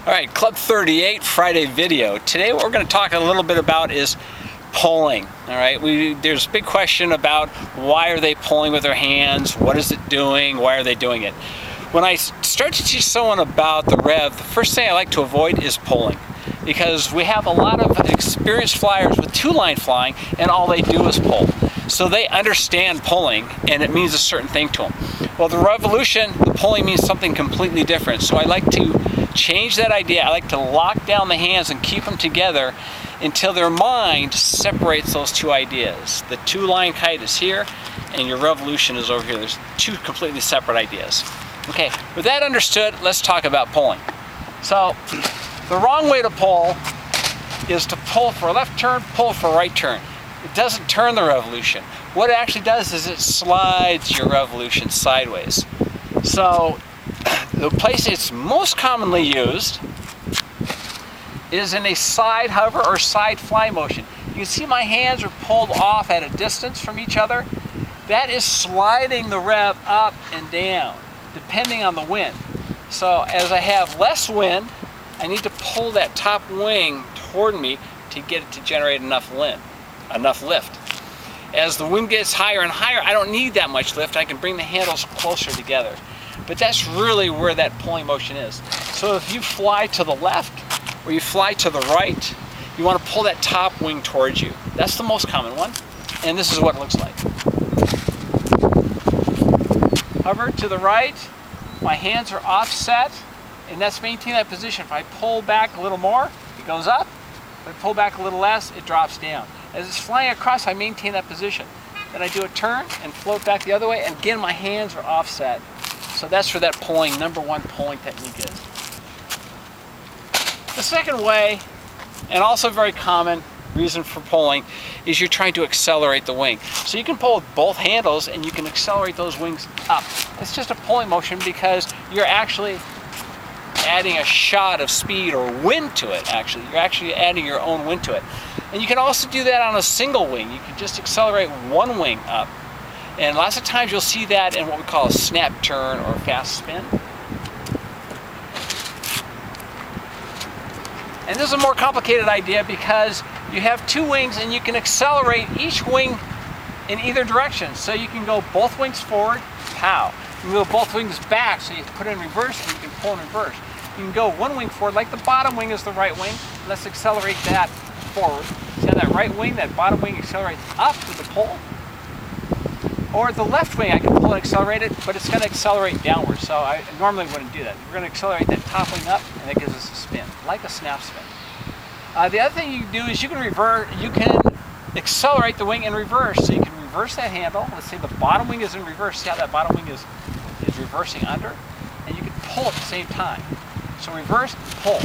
All right, Club 38 Friday video. Today what we're going to talk a little bit about is pulling. All right, there's a big question about why are they pulling with their hands, what is it doing, why are they doing it. When I start to teach someone about the rev, the first thing I like to avoid is pulling, because we have a lot of experienced flyers with two-line flying and all they do is pull. So they understand pulling and it means a certain thing to them. Well, the revolution, the pulling means something completely different. So I like to change that idea. I like to lock down the hands and keep them together until their mind separates those two ideas. The two-line kite is here and your revolution is over here. There's two completely separate ideas. Okay, with that understood, let's talk about pulling. So the wrong way to pull is to pull for a left turn, pull for a right turn. It doesn't turn the revolution. What it actually does is it slides your revolution sideways. So the place it's most commonly used is in a side hover or side fly motion. You can see my hands are pulled off at a distance from each other. That is sliding the rev up and down, depending on the wind. So as I have less wind, I need to pull that top wing toward me to get it to generate enough lift. As the wind gets higher and higher, I don't need that much lift. I can bring the handles closer together. But that's really where that pulling motion is. So if you fly to the left or you fly to the right, you want to pull that top wing towards you. That's the most common one. And this is what it looks like. Hover to the right, my hands are offset, and that's maintaining that position. If I pull back a little more, it goes up. If I pull back a little less, it drops down. As it's flying across, I maintain that position. Then I do a turn and float back the other way, and again, my hands are offset. So that's where that pulling, number one pulling technique is. The second way, and also very common reason for pulling, is you're trying to accelerate the wing. So you can pull with both handles and you can accelerate those wings up. It's just a pulling motion because you're actually adding a shot of speed or wind to it, actually. You're actually adding your own wind to it. And you can also do that on a single wing. You can just accelerate one wing up. And lots of times you'll see that in what we call a snap turn or fast spin. And this is a more complicated idea because you have two wings and you can accelerate each wing in either direction. So you can go both wings forward, pow. You can go both wings back, so you can put it in reverse and you can pull in reverse. You can go one wing forward, like the bottom wing is the right wing. Let's accelerate that forward. See how that right wing, that bottom wing accelerates up with the pull? Or the left wing, I can pull and accelerate it, but it's going to accelerate downward. So I normally wouldn't do that. We're going to accelerate that top wing up, and that gives us a spin, like a snap spin. The other thing you can do is you can accelerate the wing in reverse. So you can reverse that handle. Let's say the bottom wing is in reverse. See how that bottom wing is reversing under? And you can pull at the same time. So reverse, pull.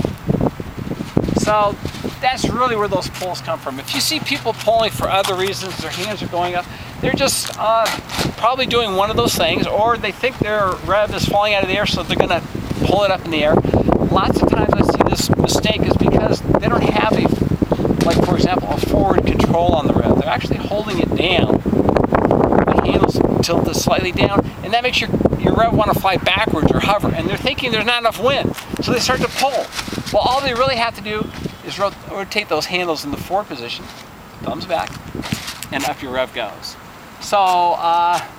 So that's really where those pulls come from. If you see people pulling for other reasons, their hands are going up, they're just probably doing one of those things, or they think their rev is falling out of the air, so they're going to pull it up in the air. Lots of times I see this mistake is because they don't have like for example, a forward control on the rev. They're actually holding it down. The handles tilted slightly down, and that makes your rev want to fly backwards or hover, and they're thinking there's not enough wind, so they start to pull. Well, all they really have to do is rotate those handles in the forward position, thumbs back, and up your rev goes. So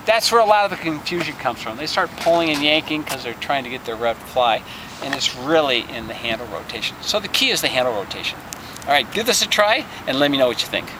that's where a lot of the confusion comes from. They start pulling and yanking because they're trying to get their rev to fly, and it's really in the handle rotation. So the key is the handle rotation. All right, give this a try and let me know what you think.